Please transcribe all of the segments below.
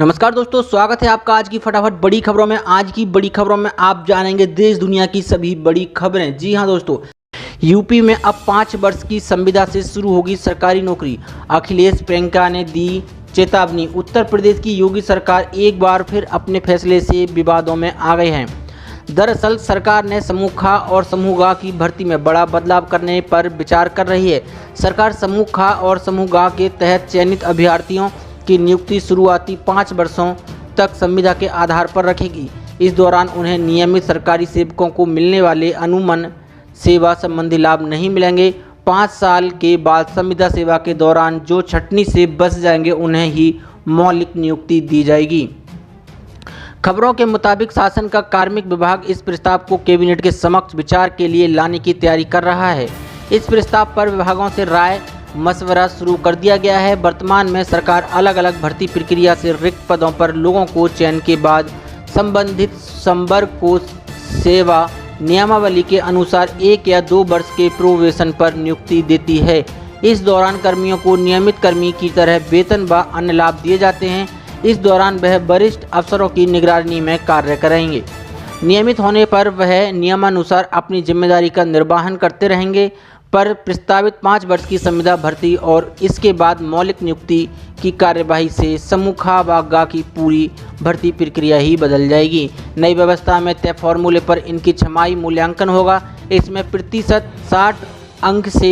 नमस्कार दोस्तों, स्वागत है आपका आज की फटाफट बड़ी खबरों में। आज की बड़ी खबरों में आप जानेंगे देश दुनिया की सभी बड़ी खबरें। जी हां दोस्तों, यूपी में अब 5 वर्ष की संविदा से शुरू होगी सरकारी नौकरी। अखिलेश प्रियंका ने दी चेतावनी। उत्तर प्रदेश की योगी सरकार एक बार फिर अपने फैसले से विवादों में आ गए हैं। दरअसल सरकार ने समूह ख और समूह ग की भर्ती में बड़ा बदलाव करने पर विचार कर रही है। सरकार समूह ख और समूह ग के तहत चयनित अभ्यर्थियों की नियुक्ति शुरुआती 5 वर्षों तक संविदा के आधार पर रखेगी। इस दौरान उन्हें नियमित सरकारी सेवकों को मिलने वाले अनुमन सेवा संबंधी लाभ नहीं मिलेंगे। 5 साल के बाद संविदा सेवा के दौरान जो छटनी से बच जाएंगे उन्हें ही मौलिक नियुक्ति दी जाएगी। खबरों के मुताबिक शासन का कार्मिक विभाग इस प्रस्ताव को कैबिनेट के समक्ष विचार के लिए लाने की तैयारी कर रहा है। इस प्रस्ताव पर विभागों से राय मशवरा शुरू कर दिया गया है। वर्तमान में सरकार अलग अलग भर्ती प्रक्रिया से रिक्त पदों पर लोगों को चयन के बाद संबंधित संवर्ग को सेवा नियमावली के अनुसार 1 या 2 वर्ष के प्रोबेशन पर नियुक्ति देती है। इस दौरान कर्मियों को नियमित कर्मी की तरह वेतन व अन्य लाभ दिए जाते हैं। इस दौरान वह वरिष्ठ अफसरों की निगरानी में कार्य करेंगे। नियमित होने पर वह नियमानुसार अपनी जिम्मेदारी का निर्वहन करते रहेंगे। पर प्रस्तावित 5 वर्ष की संविदा भर्ती और इसके बाद मौलिक नियुक्ति की कार्यवाही से समूह ख व ग की पूरी भर्ती प्रक्रिया ही बदल जाएगी। नई व्यवस्था में तय फॉर्मूले पर इनकी छमाही मूल्यांकन होगा। इसमें प्रतिशत 60 अंक से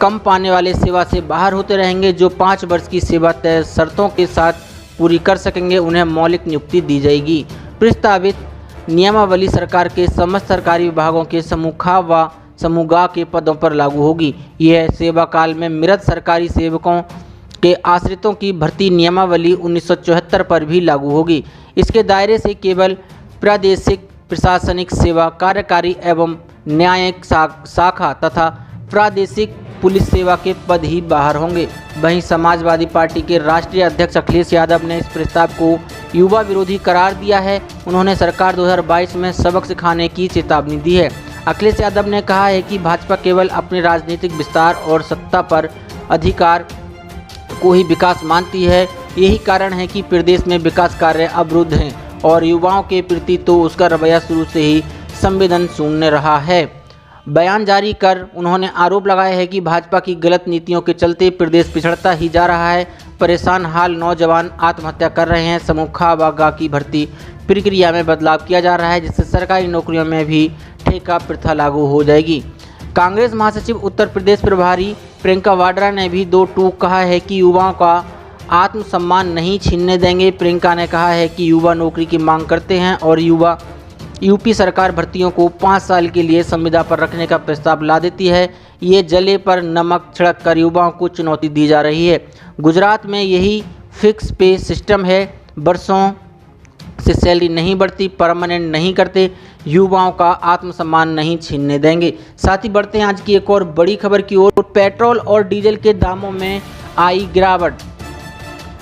कम पाने वाले सेवा से बाहर होते रहेंगे। जो 5 वर्ष की सेवा तय शर्तों के साथ पूरी कर सकेंगे उन्हें मौलिक नियुक्ति दी जाएगी। प्रस्तावित नियमावली सरकार के समस्त सरकारी विभागों के समूह ख व समूह ग के पदों पर लागू होगी। यह सेवा काल में मृत सरकारी सेवकों के आश्रितों की भर्ती नियमावली 1974 पर भी लागू होगी। इसके दायरे से केवल प्रादेशिक प्रशासनिक सेवा, कार्यकारी एवं न्यायिक शाखा तथा प्रादेशिक पुलिस सेवा के पद ही बाहर होंगे। वहीं समाजवादी पार्टी के राष्ट्रीय अध्यक्ष अखिलेश यादव ने इस प्रस्ताव को युवा विरोधी करार दिया है। उन्होंने सरकार 2022 में सबक सिखाने की चेतावनी दी है। अखिलेश यादव ने कहा है कि भाजपा केवल अपने राजनीतिक विस्तार और सत्ता पर अधिकार को ही विकास मानती है। यही कारण है कि प्रदेश में विकास कार्य अवरुद्ध हैं और युवाओं के प्रति तो उसका रवैया शुरू से ही संवेदन शून्य रहा है। बयान जारी कर उन्होंने आरोप लगाया है कि भाजपा की गलत नीतियों के चलते प्रदेश पिछड़ता ही जा रहा है। परेशान हाल नौजवान आत्महत्या कर रहे हैं। समूह ख व ग की भर्ती प्रक्रिया में बदलाव किया जा रहा है, जिससे सरकारी नौकरियों में भी ठेका प्रथा लागू हो जाएगी। कांग्रेस महासचिव उत्तर प्रदेश प्रभारी प्रियंका वाड्रा ने भी 2 टूक कहा है कि युवाओं का आत्मसम्मान नहीं छीनने देंगे। प्रियंका ने कहा है कि युवा नौकरी की मांग करते हैं और यूपी सरकार भर्तियों को 5 साल के लिए संविदा पर रखने का प्रस्ताव ला देती है। ये जले पर नमक छिड़क कर युवाओं को चुनौती दी जा रही है। गुजरात में यही फिक्स पे सिस्टम है। वर्षों से सैलरी नहीं बढ़ती, परमानेंट नहीं करते, युवाओं का आत्मसम्मान नहीं छीनने देंगे। साथ ही बढ़ते हैं आज की एक और बड़ी खबर की ओर। पेट्रोल और डीजल के दामों में आई गिरावट।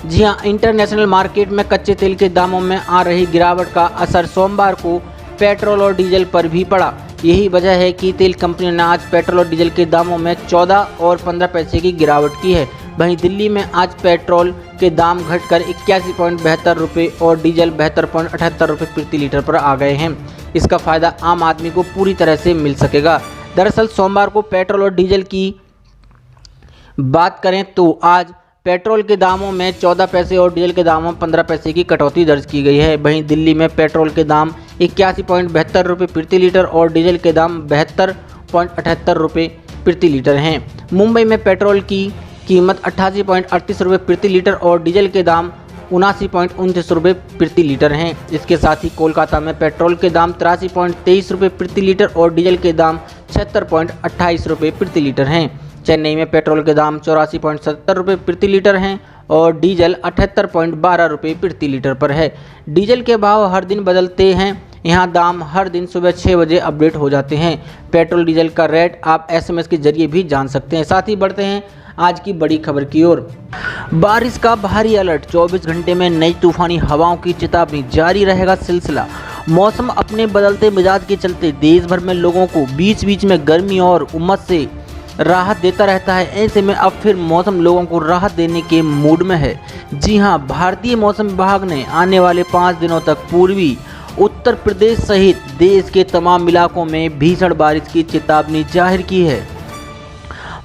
जी हां, इंटरनेशनल मार्केट में कच्चे तेल के दामों में आ रही गिरावट का असर सोमवार को पेट्रोल और डीजल पर भी पड़ा। यही वजह है कि तेल कंपनियों ने आज पेट्रोल और डीजल के दामों में 14 और 15 पैसे की गिरावट की है। वहीं दिल्ली में आज पेट्रोल के दाम घटकर 81.72 रुपये और डीजल 72.78 रुपये प्रति लीटर पर आ गए हैं। इसका फ़ायदा आम आदमी को पूरी तरह से मिल सकेगा। दरअसल सोमवार को पेट्रोल और डीजल की बात करें तो आज पेट्रोल के दामों में 14 पैसे और डीजल के दामों में 15 पैसे की कटौती दर्ज की गई है। वहीं दिल्ली में पेट्रोल के दाम 81.72 रुपये प्रति लीटर और डीजल के दाम 72.78 रुपये प्रति लीटर हैं। मुंबई में पेट्रोल की कीमत 88.38 रुपये प्रति लीटर और डीजल के दाम 79.29 रुपये प्रति लीटर हैं। इसके साथ ही कोलकाता में पेट्रोल के दाम 83.23 रुपये प्रति लीटर और डीजल के दाम 76.28 रुपये प्रति लीटर हैं। चेन्नई में पेट्रोल के दाम 84.70 रुपये प्रति लीटर हैं और डीजल 78.12 रुपये प्रति लीटर पर है। डीजल के भाव हर दिन बदलते हैं। यहाँ दाम हर दिन सुबह 6 बजे अपडेट हो जाते हैं। पेट्रोल डीजल का रेट आप SMS के जरिए भी जान सकते हैं। साथ ही बढ़ते हैं आज की बड़ी खबर की ओर। बारिश का भारी अलर्ट, 24 घंटे में नई तूफानी हवाओं की चेतावनी, जारी रहेगा सिलसिला। मौसम अपने बदलते मिजाज के चलते देश भर में लोगों को बीच बीच में गर्मी और उमस से राहत देता रहता है। ऐसे में अब फिर मौसम लोगों को राहत देने के मूड में है। जी हां, भारतीय मौसम विभाग ने आने वाले 5 दिनों तक पूर्वी उत्तर प्रदेश सहित देश के तमाम इलाकों में भीषण बारिश की चेतावनी जाहिर की है।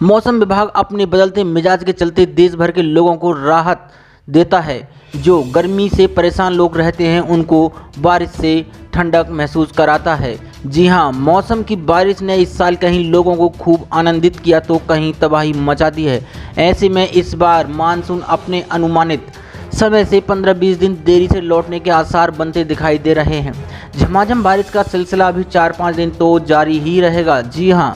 मौसम विभाग अपने बदलते मिजाज के चलते देश भर के लोगों को राहत देता है। जो गर्मी से परेशान लोग रहते हैं उनको बारिश से ठंडक महसूस कराता है। जी हां, मौसम की बारिश ने इस साल कहीं लोगों को खूब आनंदित किया तो कहीं तबाही मचा दी है। ऐसे में इस बार मानसून अपने अनुमानित समय से 15-20 दिन देरी से लौटने के आसार बनते दिखाई दे रहे हैं। झमाझम बारिश का सिलसिला अभी 4-5 दिन तो जारी ही रहेगा। जी हां,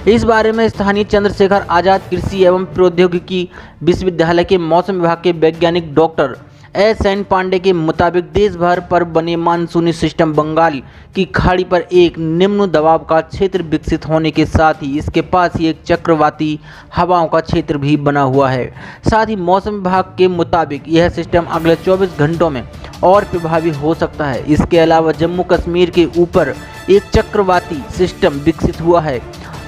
इस बारे में स्थानीय चंद्रशेखर आजाद कृषि एवं प्रौद्योगिकी विश्वविद्यालय के मौसम विभाग के वैज्ञानिक डॉक्टर एस.एन. पांडे के मुताबिक देश भर पर बने मानसूनी सिस्टम बंगाल की खाड़ी पर एक निम्न दबाव का क्षेत्र विकसित होने के साथ ही इसके पास ही एक चक्रवाती हवाओं का क्षेत्र भी बना हुआ है। साथ ही मौसम विभाग के मुताबिक यह सिस्टम अगले 24 घंटों में और प्रभावी हो सकता है। इसके अलावा जम्मू कश्मीर के ऊपर एक चक्रवाती सिस्टम विकसित हुआ है।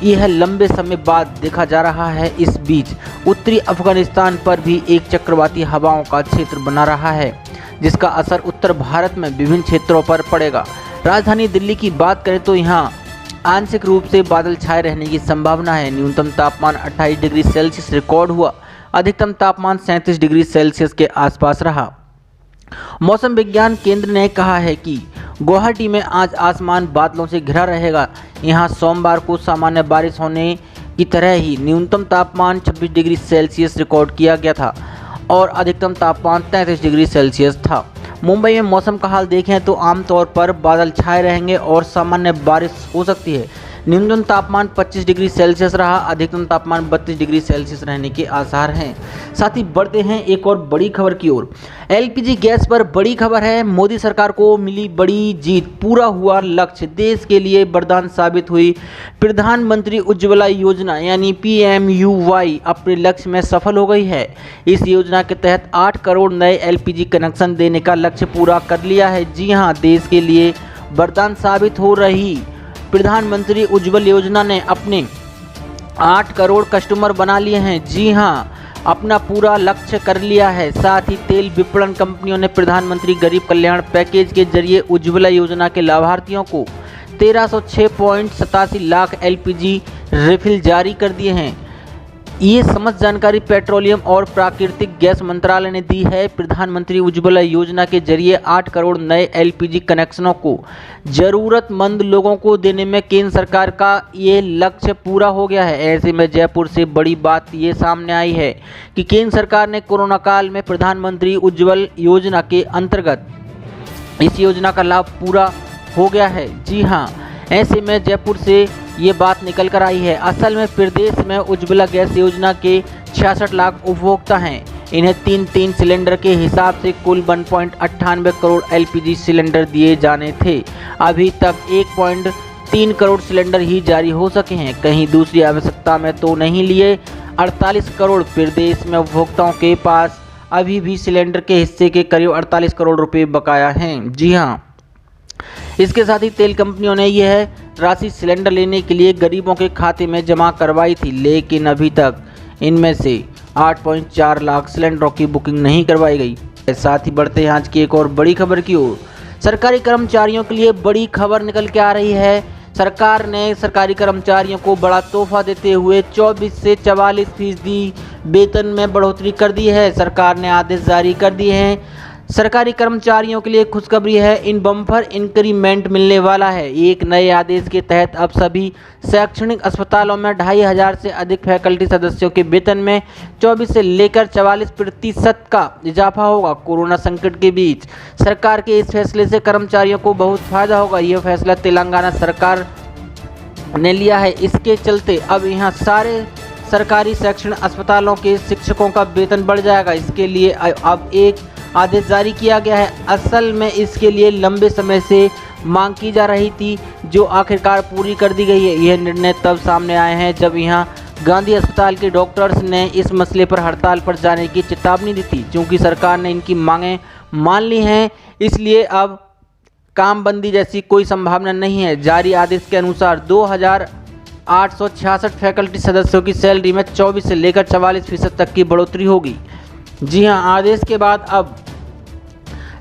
यह लंबे समय बाद देखा जा रहा है। इस बीच उत्तरी अफगानिस्तान पर भी एक चक्रवाती हवाओं का क्षेत्र बना रहा है, जिसका असर उत्तर भारत में विभिन्न क्षेत्रों पर पड़ेगा। राजधानी दिल्ली की बात करें तो यहाँ आंशिक रूप से बादल छाए रहने की संभावना है। न्यूनतम तापमान 28 डिग्री सेल्सियस रिकॉर्ड हुआ, अधिकतम तापमान 37 डिग्री सेल्सियस के आसपास रहा। मौसम विज्ञान केंद्र ने कहा है कि गुवाहाटी में आज आसमान बादलों से घिरा रहेगा। यहां सोमवार को सामान्य बारिश होने की तरह ही न्यूनतम तापमान 26 डिग्री सेल्सियस रिकॉर्ड किया गया था और अधिकतम तापमान 33 डिग्री सेल्सियस था। मुंबई में मौसम का हाल देखें तो आमतौर पर बादल छाए रहेंगे और सामान्य बारिश हो सकती है। न्यूनतम तापमान 25 डिग्री सेल्सियस रहा, अधिकतम तापमान 32 डिग्री सेल्सियस रहने के आसार हैं। साथ ही बढ़ते हैं एक और बड़ी खबर की ओर। एलपीजी गैस पर बड़ी खबर है। मोदी सरकार को मिली बड़ी जीत, पूरा हुआ लक्ष्य, देश के लिए वरदान साबित हुई। प्रधानमंत्री उज्ज्वला योजना यानी PMUY अपने लक्ष्य में सफल हो गई है। इस योजना के तहत 8 करोड़ नए एलपीजी कनेक्शन देने का लक्ष्य पूरा कर लिया है। जी हाँ, देश के लिए वरदान साबित हो रही प्रधानमंत्री उज्ज्वल योजना ने अपने 8 करोड़ कस्टमर बना लिए हैं। जी हाँ, अपना पूरा लक्ष्य कर लिया है। साथ ही तेल विपणन कंपनियों ने प्रधानमंत्री गरीब कल्याण पैकेज के जरिए उज्ज्वला योजना के लाभार्थियों को 1306.87 लाख एलपीजी रिफिल जारी कर दिए हैं। ये समस्त जानकारी पेट्रोलियम और प्राकृतिक गैस मंत्रालय ने दी है। प्रधानमंत्री उज्ज्वला योजना के जरिए 8 करोड़ नए एलपीजी कनेक्शनों को जरूरतमंद लोगों को देने में केंद्र सरकार का ये लक्ष्य पूरा हो गया है। ऐसे में जयपुर से बड़ी बात ये सामने आई है कि केंद्र सरकार ने कोरोना काल में प्रधानमंत्री उज्ज्वल योजना के अंतर्गत इस योजना का लाभ पूरा हो गया है। जी हाँ, ऐसे में जयपुर से ये बात निकल कर आई है। असल में प्रदेश में उज्ज्वला गैस योजना के 66 लाख उपभोक्ता हैं। इन्हें 3 सिलेंडर के हिसाब से कुल 1.98 करोड़ एलपीजी सिलेंडर दिए जाने थे। अभी तक 1.3 करोड़ सिलेंडर ही जारी हो सके हैं, कहीं दूसरी आवश्यकता में तो नहीं लिए। 48 करोड़ प्रदेश में उपभोक्ताओं के पास अभी भी सिलेंडर के हिस्से के करीब 48 करोड़ रुपये बकाया हैं। जी हाँ, इसके साथ ही तेल कंपनियों ने यह राशि सिलेंडर लेने के लिए गरीबों के खाते में जमा करवाई थी, लेकिन अभी तक इनमें से 8.4 लाख सिलेंडरों की बुकिंग नहीं करवाई गई। साथ ही बढ़ते हैं आज की एक और बड़ी खबर की ओर। सरकारी कर्मचारियों के लिए बड़ी खबर निकल के आ रही है। सरकार ने सरकारी कर्मचारियों को बड़ा तोहफा देते हुए 24 से 44% वेतन में बढ़ोतरी कर दी है। सरकार ने आदेश जारी कर दिए हैं। सरकारी कर्मचारियों के लिए खुशखबरी है, इन बम्पर इंक्रीमेंट मिलने वाला है। एक नए आदेश के तहत अब सभी शैक्षणिक अस्पतालों में 2500 से अधिक फैकल्टी सदस्यों के वेतन में 24 से लेकर 44% का इजाफा होगा। कोरोना संकट के बीच सरकार के इस फैसले से कर्मचारियों को बहुत फायदा होगा। यह फैसला तेलंगाना सरकार ने लिया है। इसके चलते अब यहाँ सारे सरकारी शैक्षणिक अस्पतालों के शिक्षकों का वेतन बढ़ जाएगा। इसके लिए अब एक आदेश जारी किया गया है। असल में इसके लिए लंबे समय से मांग की जा रही थी, जो आखिरकार पूरी कर दी गई है। यह निर्णय तब सामने आए हैं जब यहां गांधी अस्पताल के डॉक्टर्स ने इस मसले पर हड़ताल पर जाने की चेतावनी दी थी। चूंकि सरकार ने इनकी मांगें मान ली हैं, इसलिए अब काम बंदी जैसी कोई संभावना नहीं है। जारी आदेश के अनुसार 866 फैकल्टी सदस्यों की सैलरी में 24 से लेकर 44% तक की बढ़ोतरी होगी। जी हां, आदेश के बाद अब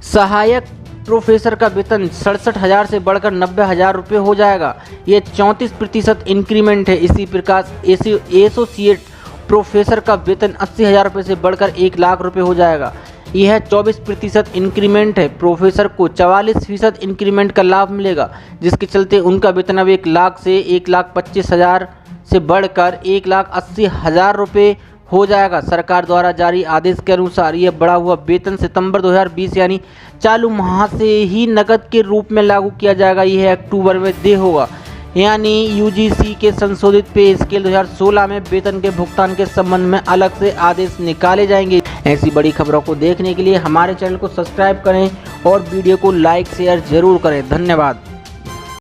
सहायक प्रोफेसर का वेतन 67,000 से बढ़कर 90,000 रुपये हो जाएगा। ये 34% इंक्रीमेंट है। इसी प्रकार एसोसिएट प्रोफेसर का वेतन 80,000 रुपये से बढ़कर 1 लाख रुपये हो जाएगा। यह 24% इंक्रीमेंट है। प्रोफेसर को 44% इंक्रीमेंट का लाभ मिलेगा, जिसके चलते उनका वेतन अब 1 लाख से 1,25,000 से बढ़कर 1,80,000 रुपये हो जाएगा। सरकार द्वारा जारी आदेश के अनुसार यह बढ़ा हुआ वेतन सितंबर 2020 यानी चालू माह से ही नकद के रूप में लागू किया जाएगा। यह अक्टूबर में देय होगा। यानी यूजीसी के संशोधित पे स्केल 2016 में वेतन के भुगतान के संबंध में अलग से आदेश निकाले जाएंगे। ऐसी बड़ी खबरों को देखने के लिए हमारे चैनल को सब्सक्राइब करें और वीडियो को लाइक शेयर जरूर करें। धन्यवाद।